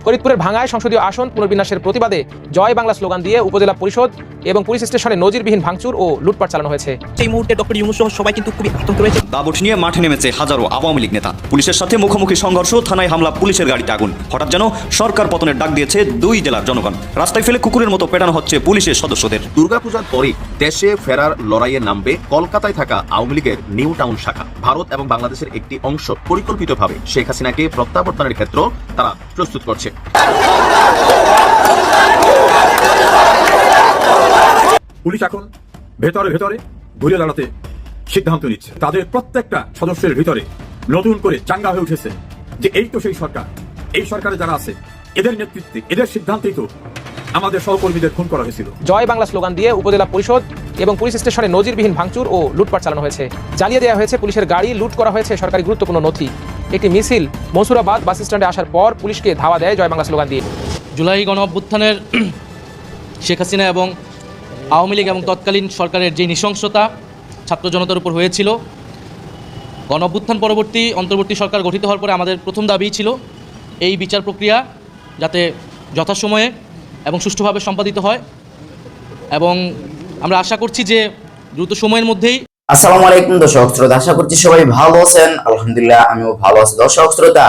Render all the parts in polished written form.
ফরিদপুরের ভাঙ্গায় সংসদীয় আসন পুনর্বিন্যাসের প্রতিবাদে জয় বাংলা স্লোগান দিয়ে উপজেলা পরিষদ এবং পুলিশ স্টেশনে নজিরবিহীন ভাঙচুর ও লুটপাট চালানো হয়েছে। এই মুহূর্তে ডক্টর ইউনূস সহ সবাই কিন্তু খুবই আতঙ্ক রয়েছে। দাবট নিয়ে মাঠে নেমেছে হাজারো আওয়ামী লীগ নেতা। পুলিশের সাথে মুখোমুখি সংঘর্ষ, থানায় হামলা, পুলিশের গাড়িতে আগুন। হঠাৎ যেন সরকার পতনের ডাক দিয়েছে দুই জেলার জনগণ। রাস্তায় ফেলে কুকুরের মতো পেটানো হচ্ছে পুলিশের সদস্যদের। দুর্গাপূজার পরই দেশে ফেরার লড়াইয়ে নামবে কলকাতায় থাকা আওয়ামী লীগের নিউ টাউন শাখা। ভারত এবং বাংলাদেশের একটি অংশ পরিকল্পিতভাবে শেখ হাসিনাকে প্রত্যাবর্তনের ক্ষেত্রে তারা প্রস্তুত করছে। পুলিশ এখন ভেতরে ভেতরে ঘুরে দাঁড়াতে সিদ্ধান্ত নিচ্ছে। তাদের প্রত্যেকটা সদস্যের ভিতরে নতুন করে চাঙ্গা হয়ে উঠেছে যে এই তো সেই সরকার, এই সরকারে যারা আছে এদের নেতৃত্বে, এদের সিদ্ধান্তেই তো আমাদের সহকর্মীদের খুন করা হয়েছিল। জয় বাংলা স্লোগান দিয়ে উপজেলা পরিষদ এবং পুলিশ স্টেশনে নজিরবিহীন ভাঙচুর ও লুটপাট চালানো হয়েছে। জ্বালিয়ে দেওয়া হয়েছে পুলিশের গাড়ি, লুট করা হয়েছে সরকারি গুরুত্বপূর্ণ নথি। একটি মিছিল মনসুরাবাদ বাস স্ট্যান্ডে আসার পর পুলিশকে ধাওয়া দেয় জয় বাংলা স্লোগান দিয়ে। জুলাই গণ অভ্যুত্থানের শেখ হাসিনা এবং আওয়ামী লীগ এবং তৎকালীন সরকারের যে নৃশংসতা ছাত্র জনতার উপর হয়েছিল, গণ অভ্যুত্থান পরবর্তী অন্তর্বর্তী সরকার গঠিত হওয়ার পরে আমাদের প্রথম দাবি ছিল এই বিচার প্রক্রিয়া যাতে যথাসময়ে এবং সুষ্ঠুভাবে সম্পাদিত হয়, এবং আমরা আশা করছি যে দ্রুত সময়ের মধ্যেই। আসসালামু আলাইকুম দর্শক শ্রোতা, আশা করছি সবাই ভালো আছেন। আলহামদুলিল্লাহ আমিও ভালো আছি। দর্শক শ্রোতা,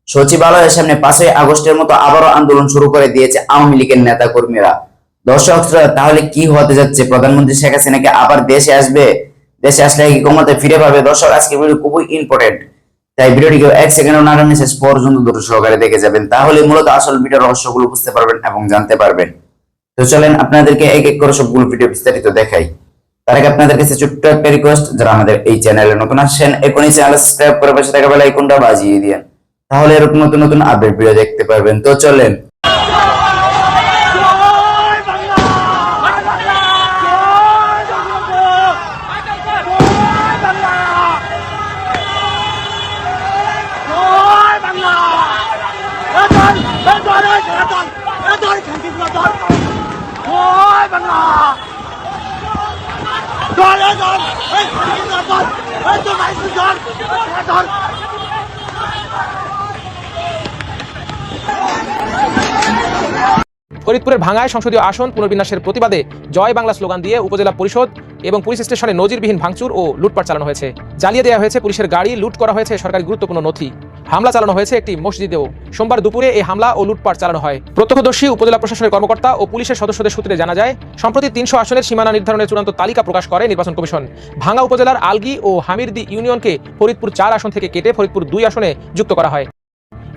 সচিবালয়ের সামনে 5 আগস্টের মতো আবারও আন্দোলন শুরু করে দিয়েছে আওয়ামী লীগের নেতা কর্মীরা। দর্শক শ্রোতা, তাহলে কি হতে যাচ্ছে? প্রধানমন্ত্রী শেখ হাসিনাকে আবার দেশে আসবে? দেশে আসলে কি ক্ষমতায় ফিরে পাবে? দর্শক, আজকে ভিডিও খুবই ইম্পর্টেন্ট, তাই ভিডিওটিকে 1 সেকেন্ডও না টেনে শেষ পর্যন্ত দ্রুত সহকারে দেখে যাবেন, তাহলে মূলত আসল ভিডিওর রহস্যগুলো বুঝতে পারবেন এবং জানতে পারবেন। তো চলেন আপনাদেরকে এক এক করে সবগুলো ভিডিও বিস্তারিত দেখাই। তার আগে আপনাদের কাছে ছোট্ট একটা রিকোয়েস্ট, যারা আমাদের এই চ্যানেলে নতুন আসছেন এখনই চ্যানেল সাবস্ক্রাইব করে পাশে থাকা বেল আইকনটা বাজিয়ে দিন, তাহলে এরকম নতুন নতুন আপডেট ভিডিও দেখতে পারবেন। তো চলেন। ফরিদপুরের ভাঙ্গায় সংসদীয় আসন পুনর্বিন্যাসের প্রতিবাদে জয় বাংলা স্লোগান দিয়ে উপজেলা পরিষদ এবং পুলিশ স্টেশনে নজিরবিহীন ভাঙচুর ও লুটপাট চালানো হয়েছে। জ্বালিয়ে দেওয়া হয়েছে পুলিশের গাড়ি, লুট করা হয়েছে সরকারি গুরুত্বপূর্ণ নথি। হামলা চালানো হয়েছে একটি মসজিদেও। সোমবার দুপুরে এই হামলা ও লুটপাট চালানো হয়। প্রত্যক্ষদর্শী উপজেলা প্রশাসনের কর্মকর্তা ও পুলিশের সদস্যদের সূত্রে জানা যায়, সম্প্রতি 300 আসনের সীমানা নির্ধারণের চূড়ান্ত তালিকা প্রকাশ করে নির্বাচন কমিশন। ভাঙ্গা উপজেলার আলগি ও হামিরদি ইউনিয়নকে ফরিদপুর 4 আসন থেকে কেটে ফরিদপুর 2 আসনে যুক্ত করা হয়।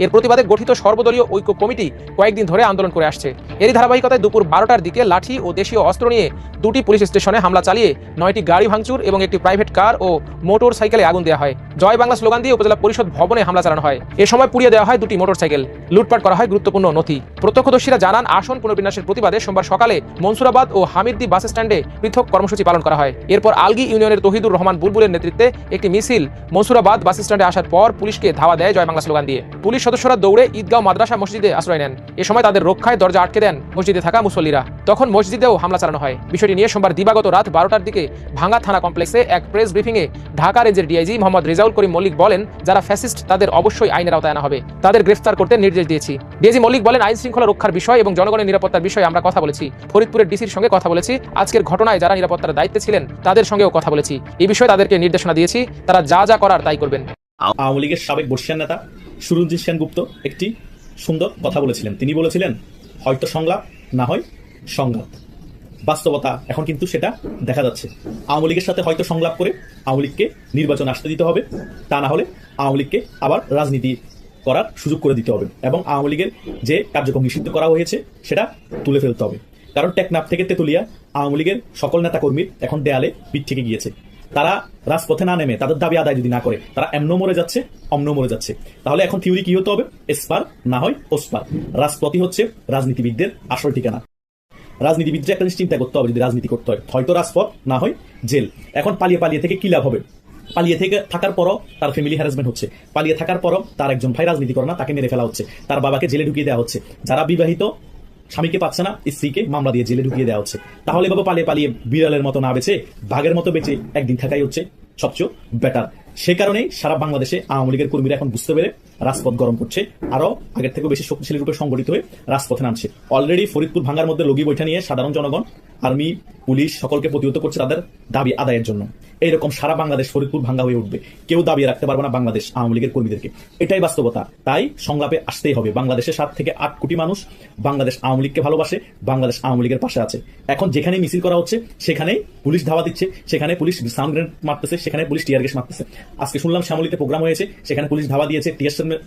এর প্রতিবাদে গঠিত সর্বদলীয় ঐক্য কমিটি কয়েকদিন ধরে আন্দোলন করে আসছে। এরই ধারাবাহিকতায় দুপুর 12টার দিকে লাঠি ও দেশীয় অস্ত্র নিয়ে 2টি পুলিশ স্টেশনে হামলা চালিয়ে 9টি গাড়ি ভাঙচুর এবং একটি প্রাইভেট কার ও মোটর সাইকেলে আগুন দেওয়া হয়। জয় বাংলা স্লোগান দিয়ে উপজেলা পরিষদ ভবনে হামলা চালানো হয়। এ সময় পুড়িয়ে দেওয়া হয় 2টি মোটর সাইকেল, লুটপাট করা হয় গুরুত্বপূর্ণ নথি। প্রত্যক্ষদর্শীরা জানান, আসন পুনর্বিন্যাসের প্রতিবাদে সোমবার সকালে মনসুরাবাদ ও হামিরদি বাস স্ট্যান্ডে পৃথক কর্মসূচি পালন করা হয়। এরপর আলগি ইউনিয়নের তহিদুর রহমান বুলবুলের নেতৃত্বে একটি মিছিল মনসুরাবাদ বাস স্ট্যান্ডে আসার পর পুলিশকে ধাওয়া দেয় জয় বাংলা স্লোগান দিয়ে। পুলিশ সদস্যরা দৌড়ে ঈদগাঁও মাদ্রাসা মসজিদে আশ্রয় নেন। এ সময় তাদের রক্ষায় দরজা আটকে দেন মসজিদে থাকা মুসল্লিরা। তখন মসজিদেও হামলা চালানো হয়। বিষয়টি নিয়ে সোমবার দিবাগত রাত 12টার দিকে ভাঙ্গা থানা কমপ্লেক্সে এক প্রেস ব্রিফিংয়ে ঢাকা রেঞ্জের ডিআইজি মোহাম্মদ রেজাউল করিম মল্লিক বলেন, যারা ফ্যাসিস্ট তাদের অবশ্যই আইনের আওতায় আনা হবে, তাদের গ্রেফতার করতে নির্দেশ দিয়েছি। ডিআইজি মল্লিক বলেন, আইন শৃঙ্খলা রক্ষার বিষয় এবং জনগণের নিরাপত্তার বিষয়ে আমরা কথা বলেছি। ফরিদপুরের ডিসির সঙ্গে কথা বলেছি। আজকের ঘটনায় যারা নিরাপত্তার দায়িত্বে ছিলেন তাদের সঙ্গেও কথা বলেছি। এই বিষয়ে তাদেরকে নির্দেশনা দিয়েছি, তারা যা যা করার তাই করবেন। আওয়ামী লীগের সাবেক বর্ষিয়ান নেতা সুরঞ্জিত সেনগুপ্ত একটি সুন্দর কথা বলেছিলেন। তিনি বলেছিলেন, হয়তো সংলাপ, না হয় সংঘাত। বাস্তবতা এখন কিন্তু সেটা দেখা যাচ্ছে। আওয়ামী লীগের সাথে হয়তো সংলাপ করে আওয়ামী লীগকে নির্বাচন আসতে দিতে হবে, তা না হলে আওয়ামী লীগকে আবার রাজনীতি করার সুযোগ করে দিতে হবে এবং আওয়ামী লীগের যে কার্যক্রম নিষিদ্ধ করা হয়েছে সেটা তুলে ফেলতে হবে। কারণ টেকনাফ থেকে তেতুলিয়া আওয়ামী লীগের সকল নেতাকর্মীর এখন দেয়ালে পিঠ থেকে গিয়েছে। তারা রাজপথে না নেমে তাদের দাবি আদায় যদি না করে, তারা এমনও মরে যাচ্ছে, অমনও মরে যাচ্ছে। তাহলে এখন থিওরি কি হতে হবে? এসপার না হয় ওসপার। রাজপথই হচ্ছে রাজনীতিবিদদের আসল ঠিকানা। রাজনীতিবিদরা একটা জিনিস চিন্তা করতে হবে, যদি রাজনীতি করতে হয় হয়তো রাজপথ, না হয় জেল। এখন পালিয়ে থেকে কি লাভ হবে? পালিয়ে থেকে থাকার পরও তার ফ্যামিলি হ্যারাসমেন্ট হচ্ছে, পালিয়ে থাকার পরও তার একজন ভাই রাজনীতি করে না, তাকে মেরে ফেলা হচ্ছে, তার বাবাকে জেলে ঢুকিয়ে দেওয়া হচ্ছে, যারা বিবাহিত স্বামীকে পাচ্ছে না স্ত্রীকে মামলা দিয়ে জেলে ঢুকিয়ে দেওয়া হচ্ছে। তাহলে বাবা পালিয়ে বিড়ালের মতো না বেঁচে বাঘের মতো বেঁচে একদিন থাকাই হচ্ছে সবচেয়ে বেটার। সে কারণেই সারা বাংলাদেশে আওয়ামী লীগের কর্মীরা এখন বুঝতে পেরে রাজপথ গরম করছে, আরো আগের থেকে বেশি শক্তিশালী রূপে সংগঠিত হয়ে রাজপথে নামছে। অলরেডি ফরিদপুর ভাঙ্গার মধ্যে লগি বৈঠা নিয়ে সাধারণ জনগণ, আর্মি, পুলিশ সকলকে প্রতিহত করছে তাদের দাবি আদায়ের জন্য। এইরকম সারা বাংলাদেশ ফরিদপুর ভাঙ্গা হয়ে উঠবে, কেউ দাবিয়ে রাখতে পারবে না বাংলাদেশ আওয়ামী লীগের কর্মীদেরকে। এটাই বাস্তবতা। তাই সংলাপে আসতেই হবে। বাংলাদেশের 7 থেকে 8 কোটি মানুষ বাংলাদেশ আওয়ামী লীগকে ভালোবাসে, বাংলাদেশ আওয়ামী লীগের পাশে আছে। এখন যেখানে মিছিল করা হচ্ছে সেখানেই পুলিশ ধাওয়া দিচ্ছে, সেখানে পুলিশ সাউন্ড গ্রেনেড মারতেছে, সেখানে পুলিশ টিয়ার গ্যাস মারতেছে। আজকে শুনলাম শ্যামলীতে প্রোগ্রাম হয়েছে, সেখানে পুলিশ ধাওয়া দিয়েছে,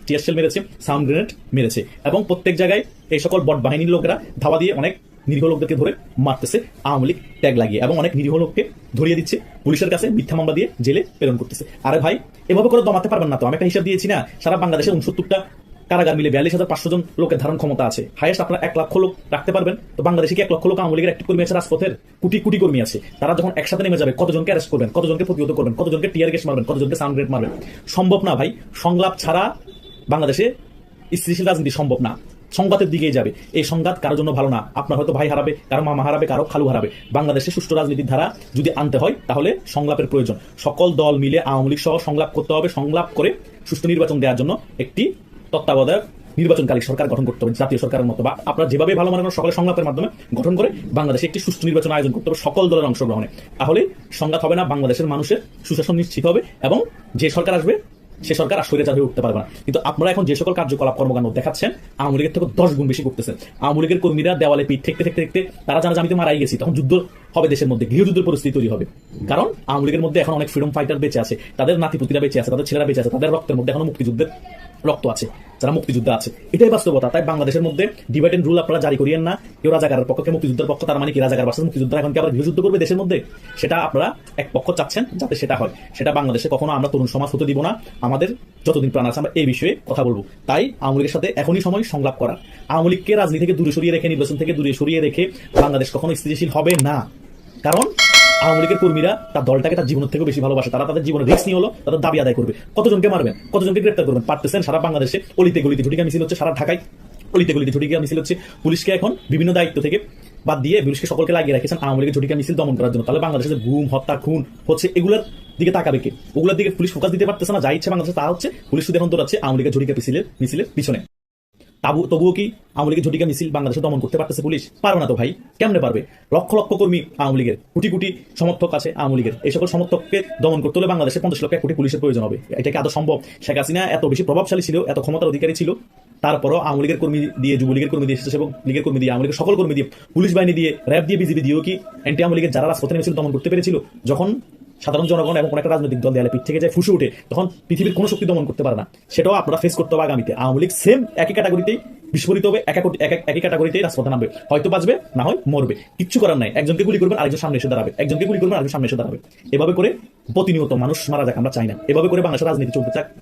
টিয়ার শেল মেরেছে, সাউন্ড গ্রেনেড মেরেছে, এবং প্রত্যেক জায়গায় এই সকল বট বাহিনীর লোকেরা ধাওয়া দিয়ে অনেক নিরীহ লোকদেরকে ধরে মারতেছে আওয়ামী লীগ ট্যাগ লাগিয়ে, এবং অনেক নিরীহ লোককে ধরিয়ে দিচ্ছে, পুলিশের কাছে মিথ্যা মামলা দিয়ে জেলে প্রেরণ করতেছে। আরে ভাই, এভাবে করে দমাতে পারবেন না তো? আমি একটা হিসাব দিয়েছি না, সারা বাংলাদেশে 69টা কারাগার মিলে 42,500 জন লোকের ধারণ ক্ষমতা আছে। হাইয়েস্ট আপনারা 1 লক্ষ লোক রাখতে পারবেন। তো বাংলাদেশে কি 1 লক্ষ লোক আওয়ামী লীগের অ্যাক্টিভ কর্মী আছে? রাজপথের কোটি কোটি কর্মী আছে। তারা যখন একসাথে নেমে যাবে, কতজনকে অ্যারেস্ট করবেন, কতজনকে প্রতিহত করবেন, কতজনকে টিয়ার গ্যাস মারবেন, কতজনকে সাউন্ড গ্রেনেড মারবেন? সম্ভব না ভাই। সংলাপ ছাড়া বাংলাদেশে স্থিতিশীল রাজনীতি সম্ভব না। সংঘাতের দিকেই যাবে। এই সংঘাত কারোর জন্য ভালো না। আপনার হয়তো ভাই হারাবে, কারো মামা হারাবে, কারো খালু হারাবে। বাংলাদেশে সুষ্ঠু রাজনীতির ধারা যদি আনতে হয় তাহলে সংলাপের প্রয়োজন। সকল দল মিলে আওয়ামী লীগ সহ সংলাপ করতে হবে। সংলাপ করে সুষ্ঠু নির্বাচন দেওয়ার জন্য একটি তত্ত্বাবধায়ক নির্বাচনকারী সরকার গঠন করতে হবে, জাতীয় সরকারের মতো, বা আপনারা যেভাবে ভালো মনে করেন সকলের সংলাপের মাধ্যমে গঠন করে বাংলাদেশে একটি সুষ্ঠু নির্বাচন আয়োজন করতে হবে সকল দলের অংশগ্রহণে। তাহলে সংঘাত হবে না, বাংলাদেশের মানুষের সুশাসন নিশ্চিত হবে, এবং যে সরকার আসবে সে সরকার আর স্বৈরাচার হয়ে উঠতে পারবে না। কিন্তু আপনারা এখন যে সকল কার্যকলাপ কর্মকাণ্ড দেখাচ্ছেন আওয়ামী লীগের থেকে 10 গুণ বেশি করতেছেন। আওয়ামী লীগের কর্মীরা দেওয়ালে পিঠ ঠেকতে তারা জানা জানিতে মারাই গেছি, তখন যুদ্ধ হবে দেশের মধ্যে, গৃহযুদ্ধের পরিস্থিতি তৈরি হবে। কারণ আওয়ামী লীগের মধ্যে এখন অনেক ফ্রিডম ফাইটার বেঁচে আছে, তাদের নাতিপুতিরা বেঁচে আছে, তাদের ছেলেরা বেঁচে আছে, তাদের রক্তের মধ্যে এখনো মুক্তিযুদ্ধের রক্ত আছে, যারা মুক্তিযুদ্ধ আছে। এটাই বাস্তবতা। তাই বাংলাদেশের মধ্যে ডিভাইড এন্ড রুল আপনারা জারি করিয়েন না। কেউ রাজাকারের পক্ষে, মুক্তিযুদ্ধের পক্ষ, তার মানে কি রাজাকার ভার্সেস মুক্তিযুদ্ধ এখন কি আবার গৃহযুদ্ধ করবে দেশের মধ্যে? সেটা আপনারা এক পক্ষ চাচ্ছেন যাতে সেটা হয়। সেটা বাংলাদেশে কখনো আমরা তরুণ সমাজ হতে দিব না। আমাদের যতদিন প্রাণ আছে আমরা এই বিষয়ে কথা বলবো। তাই আওয়ামী লীগের সাথে এখনই সময় সংলাপ করা। আওয়ামী লীগকে রাজনীতি থেকে দূরে সরিয়ে রেখে, নির্বাচন থেকে দূরে সরিয়ে রেখে বাংলাদেশ কখনো স্থিতিশীল হবে না। কারণ আওয়ামী লীগের কর্মীরা তার দলটাকে তার জীবনের থেকেও বেশি ভালোবাসে। তারা তাদের জীবনের রিস্ক নিয়ে হলো তাদের দাবি আদায় করবে। কতজনকে মারবেন, কতজনকে গ্রেপ্তার করবেন পারতেছেন? সারা বাংলাদেশে অলিতে গলিতে ঝটিকা মিছিল হচ্ছে, সারা ঢাকায় অলিতে গলিতে ঝটিকা মিছিল হচ্ছে। পুলিশকে এখন বিভিন্ন দায়িত্ব থেকে বাদ দিয়ে পুলিশকে সকলকে লাগিয়ে রেখেছেন আওয়ামী লীগের ঝটিকা মিছিল দমন করার জন্য। তাহলে বাংলাদেশে গুম, হত্যা, খুন হচ্ছে, এগুলোর দিকে তাকাবে কে? ওগুলোর দিকে পুলিশ ফোকাস দিতে পারতেছে না। যা ইচ্ছে বাংলাদেশে তা হচ্ছে। পুলিশ শুধু এখন দৌড়াচ্ছে আওয়ামী লীগের ঝটিকা মিছিলের পিছনে। তবুও কি আওয়ামী লীগের ঝটিকা মিছিল বাংলাদেশে দমন করতে পারতেছে পুলিশ? পারবে না তো ভাই। কেমনে পারবে? লক্ষ লক্ষ কর্মী আওয়ামী লীগের, কোটি কোটি সমর্থক আছে আওয়ামী লীগের। এই সকল সমর্থককে দমন করতে হলে বাংলাদেশে 50 লক্ষ 1 কোটি পুলিশের প্রয়োজন হবে। এটা কি আদৌ সম্ভব? শেখ হাসিনা এত বেশি প্রভাবশালী ছিল, এত ক্ষমতার অধিকারী ছিল, তারপরও আওয়ামী লীগের কর্মী দিয়ে, যুবলীগের কর্মী দিয়ে, স্বেচ্ছাসেবক লীগের কর্মী দিয়ে, আওয়ামী লীগের সকল কর্মী দিয়ে, পুলিশ বাহিনী দিয়ে, র্যাব দিয়ে, বিজিবি দিয়েও কি অ্যান্টি আওয়ামী লীগের যারা রাজপথে নেমেছিল দমন করতে পেরেছিল? যখন সাধারণ জনগণ এবং কোন একটা রাজনৈতিক দল দেয়ালে পিঠ থেকে যায়, ফুসে উঠে, তখন পৃথিবীর কোনো শক্তি দমন করতে পারে না। সেটাও আপনারা ফেস করতে হবে আগামীতে। আওয়ামী লীগ সেম একই ক্যাটাগরিতেই বিস্ফোরিত হবে, একই ক্যাটাগরিতেই রাজপথে নামবে। হয়তো বাঁচবে, না হয় মরবে। কিচ্ছু করার নাই। একজনকে গুলি করবেন, আরেকজন সামনে এসে দাঁড়াবে, একজনকে গুলি করবেন, আরেকজন সামনে এসে দাঁড়াবে। এভাবে করে প্রতিনিয়ত মানুষ মারা যাক আমরা চাই না। এভাবে করে বাংলাদেশের রাজনীতি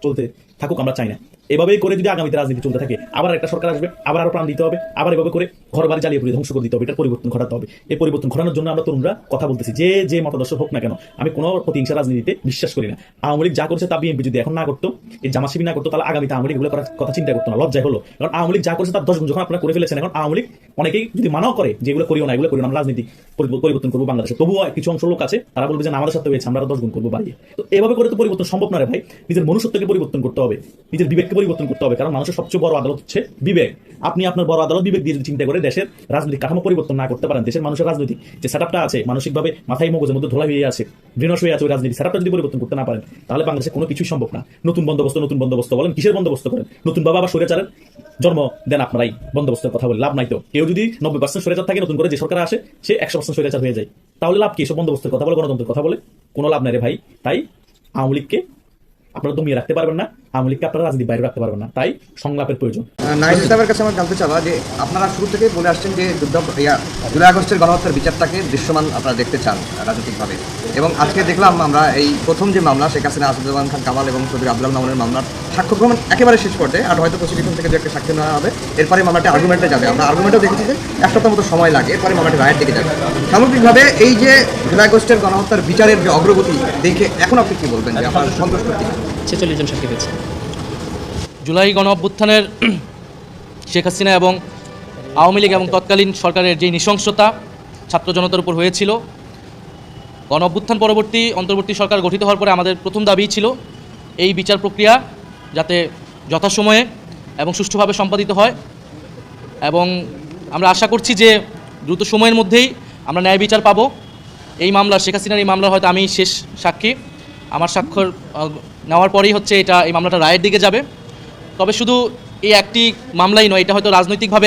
চলতে থাকুক আমরা চাই না। এভাবেই করে যদি আগামীতে রাজনীতি চলতে থাকে, আবার একটা সরকার আসবে, আবার আরো প্রাণ দিতে হবে, আবার এভাবে করে ঘর বাড়ি জ্বালিয়ে পুড়ে ধ্বংস করে দিতে হবে। এটার পরিবর্তন ঘটাতে হবে। এই পরিবর্তন ঘটানোর জন্য আমরা তরুণরা কথা বলতেছি। যে মতাদর্শ হোক না কেন, আমি কোনো প্রতিহিংসা রাজনীতিতে বিশ্বাস করি না। আওয়ামী লীগ যা করছে তা বিএনপি যদি এখন না করতো, এই জামাত শিবির না করতো, তাহলে আগামীতে আওয়ামী লীগ এগুলো করার কথা চিন্তা করতো না, লজ্জায় হলো। কারণ আওয়ামী লীগ যা করছে তার 10 গুণ যখন আপনারা করে ফেলেছেন, এখন আওয়ামী লীগ অনেকেই যদি মানাও করে যে এগুলো করিও না, এগুলো করিও না, আমরা রাজনীতি পরিবর্তন করবো বাংলাদেশে, তবুও কিছু অংশ লোক আছে তারা বলবে যে আমাদের সাথে হয়েছে, আমরা 10 গুণ করবো বাড়িয়ে। তো এভাবে করে তো পরিবর্তন সম্ভব না রে ভাই। নিজের মনুষ্যত্বকে পরিবর্তন করতে হবে, নিজের বিবেককে পরিবর্তন করতে হবে। কারণ মানুষের সবচেয়ে বড় আদালত হচ্ছে বিবেক। আপনি আপনার বড় আদালত বিবেক দিয়ে যদি চিন্তা করে দেশের রাজনৈতিক কাঠামো পরিবর্তন না করতে পারেন, দেশের মানুষের রাজনীতি যে সেটআপটা আছে, মানসিকভাবে মাথায় মগজের মধ্যে ধোলা হয়ে আছে, ব্রেনওয়াশ হয়ে আছে, ওই রাজনীতি সেটআপটা যদি পরিবর্তন করতে না পারেন, তাহলে বাংলাদেশে কোনো কিছুই সম্ভব না। নতুন বন্দোবস্ত বলেন, কিসের বন্দোবস্ত করেন? নতুন বাবা আবার স্বৈরাচারের জন্ম দেন আপনারাই। বন্দোবস্তের কথা বলে লাভ নাই তো। কেউ যদি 90% স্বৈরাচার থাকে, নতুন করে যে সরকার আসে সে 100% স্বৈরাচার হয়ে যায়, তাহলে লাভ কি? এসব বন্দোবস্তের কথা বলে, গণতন্ত্রের কথা বলে কোনো লাভ নাই রে ভাই। তাই আওয়ামী লীগকে আপনারা দমিয়ে রাখতে পারবেন না, আওয়ামী লীগকে আপনারা রাজনীতি বাইরে রাখতে পারবেন না। তাই সংলাপের প্রয়োজন। নাহিদ ইসলামের কাছে আমার জানতে চাওয়া যে আপনারা শুরু থেকে বলে আসছেন যে জুলাই আগস্টের গণহত্যার বিচারটাকে দৃশ্যমান আপনারা দেখতে চান রাজনৈতিকভাবে, এবং আজকে দেখলাম আমরা এই প্রথম যে মামলা শেখ হাসিনা, আসাদুজ্জামান খান কামাল এবং চৌধুরী আব্দুল মামুনের মামলার সাক্ষ্য গ্রহণ একেবারে শেষ পর্যায়ে, আর হয়তো প্রসিকিউশন থেকে যে একটা সাক্ষ্য নেওয়া হবে, এরপরে মামলাটি আর্গুমেন্টে যাবে। আমরা আর্গুমেন্টও দেখেছি যে 1 সপ্তাহ মতো সময় লাগে, এরপরে মামলাটি রায়ের দিকে যাবে। সামগ্রিকভাবে এই যে জুলাই আগস্টের গণহত্যার বিচারের যে অগ্রগতি দেখে এখন আপনি কি বলবেন যে আপনার সন্তুষ্ট কি? 46 জন সাক্ষী পেয়েছে। জুলাই গণ অভ্যুত্থানের শেখ হাসিনা এবং আওয়ামী লীগ এবং তৎকালীন সরকারের যে নৃশংসতা ছাত্র জনতার উপর হয়েছিল, গণ অভ্যুত্থান পরবর্তী অন্তর্বর্তী সরকার গঠিত হওয়ার পরে আমাদের প্রথম দাবি ছিল এই বিচার প্রক্রিয়া যাতে যথাসময়ে এবং সুষ্ঠুভাবে সম্পাদিত হয় এবং আমরা আশা করছি যে দ্রুত সময়ের মধ্যেই আমরা ন্যায় বিচার পাবো। এই মামলা, শেখ হাসিনার এই মামলার হয়তো আমি শেষ সাক্ষী। আমার স্বাক্ষর নেওয়ার পরেই হচ্ছে এই মামলাটা রায়ের দিকে যাবে। তবে শুধু এই একটি মামলাই নয়, এটা হয়তো রাজনৈতিকভাবে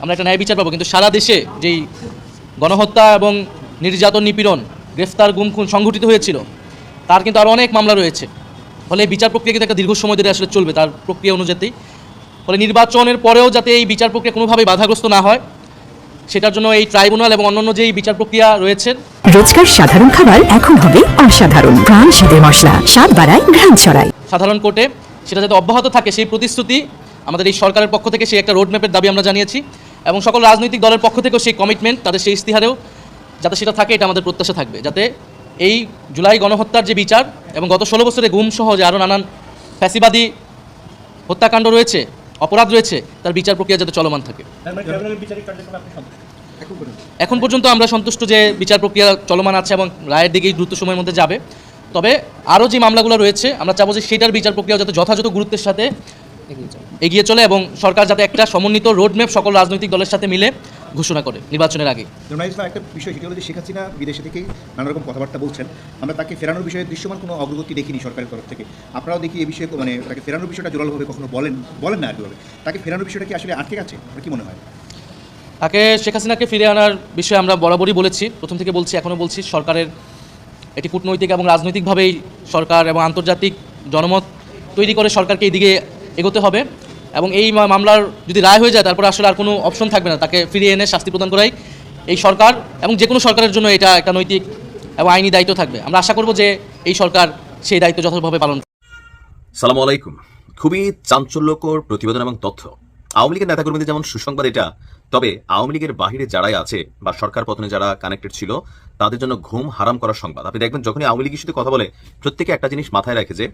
আমরা একটা ন্যায় বিচার পাবো, কিন্তু সারা দেশে যেই গণহত্যা এবং নির্যাতন, নিপীড়ন, গ্রেফতার, গুম খুন সংঘটিত হয়েছিল, তার কিন্তু আরও অনেক মামলা রয়েছে। ফলে এই বিচার প্রক্রিয়া কিন্তু একটা দীর্ঘ সময় ধরে আসলে চলবে তার প্রক্রিয়া অনুযায়ী। ফলে নির্বাচনের পরেও যাতে এই বিচার প্রক্রিয়া কোনোভাবেই বাধাগ্রস্ত না হয়, সেটার জন্য এই ট্রাইব্যুনাল এবং অন্যান্য যেই বিচার প্রক্রিয়া রয়েছে। রোজকার সাধারণ খাবার এখন হবে অসাধারণ। প্রাণ শীতের মশলা, স্বাদ বাড়ায়, ঘ্রাণ ছড়ায়। সাধারণ কোর্টে সেটা যাতে অব্যাহত থাকে সেই প্রতিশ্রুতি আমাদের এই সরকারের পক্ষ থেকে, সেই একটা রোডম্যাপের দাবি আমরা জানিয়েছি এবং সকল রাজনৈতিক দলের পক্ষ থেকেও সেই কমিটমেন্ট, তাদের সেই ইস্তিহারেও যাতে সেটা থাকে, এটা আমাদের প্রত্যাশা থাকবে, যাতে এই জুলাই গণহত্যার যে বিচার এবং গত 16 বছরে গুম সহ যে আরও নানান ফ্যাসিবাদী হত্যাকাণ্ড রয়েছে, অপরাধ রয়েছে, তার বিচার প্রক্রিয়া যাতে চলমান থাকে। এখন পর্যন্ত আমরা সন্তুষ্ট যে বিচার প্রক্রিয়া চলমান আছে এবং রায়ের দিকেই দ্রুত সময়ের মধ্যে যাবে। তবে আরও যে মামলাগুলো রয়েছে আমরা চাবো যে সেটার বিচার প্রক্রিয়া যাতে যথাযথ গুরুত্বের সাথে এগিয়ে চলে এবং সরকার যাতে একটা সমন্বিত রোডম্যাপ সকল রাজনৈতিক দলের সাথে মিলে ঘোষণা করে নির্বাচনের আগে। একটা বিষয় সেটা হলো যে শেখ হাসিনা বিদেশে থেকেই নানা রকম কথাবার্তা বলছেন, আমরা তাকে ফেরানোর বিষয়ে দৃশ্যমান কোনো অগ্রগতি দেখিনি সরকারের তরফ থেকে। আপনারাও দেখি এই বিষয়ে তাকে ফেরানোর বিষয়টা জোরালোভাবে কখনো বলেন না আরভাবে। তাকে ফেরানোর বিষয়টা কি আসলে আটকে গেছে, আপনার কি মনে হয়? তাকে, শেখ হাসিনাকে ফিরে আনার বিষয়ে আমরা বরাবরই বলেছি, প্রথম থেকে বলছি, এখনও বলছি, সরকারের এটি কূটনৈতিক এবং রাজনৈতিকভাবেই সরকার এবং আন্তর্জাতিক জনমত তৈরি করে সরকারকে এইদিকে এগোতে হবে এবং এই মামলার যদি রায় হয়ে যায় তারপরে আসলে আর কোনো অপশন থাকবে না, তাকে ফিরিয়ে এনে শাস্তি প্রদান করাই এই সরকার এবং যে কোনো সরকারের জন্য এটা একটা নৈতিক এবং আইনি দায়িত্ব থাকবে। আমরা আশা করব যে এই সরকার সেই দায়িত্ব যথাযথভাবে পালন করবে। সালামু আলাইকুম। খুবই চাঞ্চল্যকর প্রতিবেদন এবং তথ্য। আওয়ামী লীগের নেতাকর্মীদের যেমন সুসংবাদ এটা, তবে আওয়ামী লীগের বাহিরে যারাই আছে বা সরকার পতনে যারা কানেক্টেড ছিল তাদের জন্য ঘুম হারাম করার সংবাদ। আপনি দেখবেন যখনই আওয়ামী লীগের সাথে কথা বলে প্রত্যেকে একটা জিনিস মাথায় রাখে যে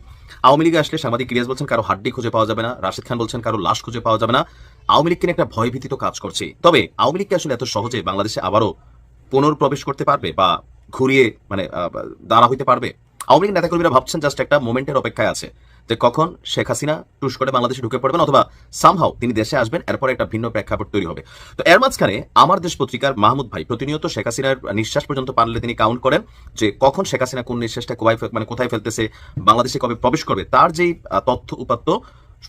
আওয়ামী লীগে আসলে সাংবাদিক ইলিয়াস বলছেন কারো হাড্ডি খুঁজে পাওয়া যাবে না, রাশিদ খান বলছেন কারো লাশ খুঁজে পাওয়া যাবে না। আওয়ামী লীগকে নিয়ে একটা ভয়ভীতি তো কাজ করছে। তবে আওয়ামী লীগকে আসলে এত সহজে বাংলাদেশে আবারও পুনর্প্রবেশ করতে পারবে বা ঘুরিয়ে দাঁড়া হইতে পারবে? আওয়ামী লীগ নেতাকর্মীরা ভাবছেন জাস্ট একটা মোমেন্টের অপেক্ষায় আছে যে কখন শেখ হাসিনা টুস করে বাংলাদেশে ঢুকে পড়বেন অথবা সামহাও তিনি দেশে আসবেন, এরপরে একটা ভিন্ন প্রেক্ষাপট তৈরি হবে। তো এর মাঝখানে আমার দেশ পত্রিকার মাহমুদ ভাই প্রতিনিয়ত শেখ হাসিনার নিঃশ্বাস পর্যন্ত পারলে তিনি কাউন্ট করেন যে কখন শেখ হাসিনা কোন নিঃশ্বাসটা কোথায় ফেলতেছে, বাংলাদেশে কবে প্রবেশ করবে, তার যেই তথ্য উপাত্ত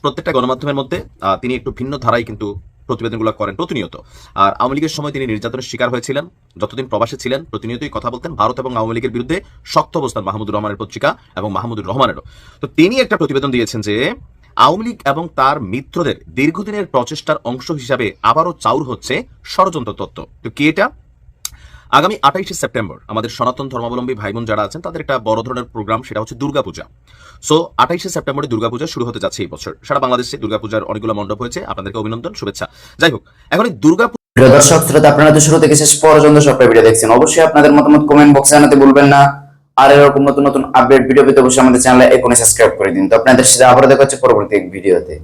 প্রত্যেকটা গণমাধ্যমের মধ্যে তিনি একটু ভিন্ন ধারায় কিন্তু প্রতিবেদনগুলো করেন প্রতিনিয়ত। আর আওয়ামী লীগের সময় তিনি নির্যাতনের শিকার হয়েছিলেন, যতদিন প্রবাসে ছিলেন প্রতিনিয়তই কথা বলতেন ভারত এবং আওয়ামী লীগের বিরুদ্ধে শক্ত অবস্থান মাহমুদুর রহমানের পত্রিকা এবং মাহমুদুর রহমানেরও। তো তিনি একটা প্রতিবেদন দিয়েছেন যে আওয়ামী লীগ এবং তার মিত্রদের দীর্ঘদিনের প্রচেষ্টার অংশ হিসাবে আবারও চাউর হচ্ছে ষড়যন্ত্র তত্ত্ব। তো কি এটা? আগামী 28শে সেপ্টেম্বর আমাদের সনাতন ধর্মাবলম্বী ভাই বোন যারা আছেন তাদের একটা বড় ধরনের প্রোগ্রাম, সেটা হচ্ছে দুর্গাপূজা। সো 28শে সেপ্টেম্বরে দুর্গাপূজা শুরু হতে যাচ্ছে এই বছর। সারা বাংলাদেশে দুর্গাপূজার অনেকগুলো মণ্ডপ হয়েছে, আপনাদেরকে অভিনন্দন, শুভেচ্ছা। যাই হোক, এখন এই প্রিয় দর্শক শ্রোতা, আপনারা তো শুরু থেকে শেষ পর্যন্ত সবটা ভিডিও দেখছেন, অবশ্যই আপনাদের মতামত কমেন্ট বক্সে জানাতে ভুলবেন না। আর এরকম নতুন নতুন আপডেট ভিডিও পেতে অবশ্যই আমাদের চ্যানেলে এখনই সাবস্ক্রাইব করে দিন। তো আপনাদের সাথে আবার দেখা হচ্ছে পরবর্তী এক ভিডিওতে।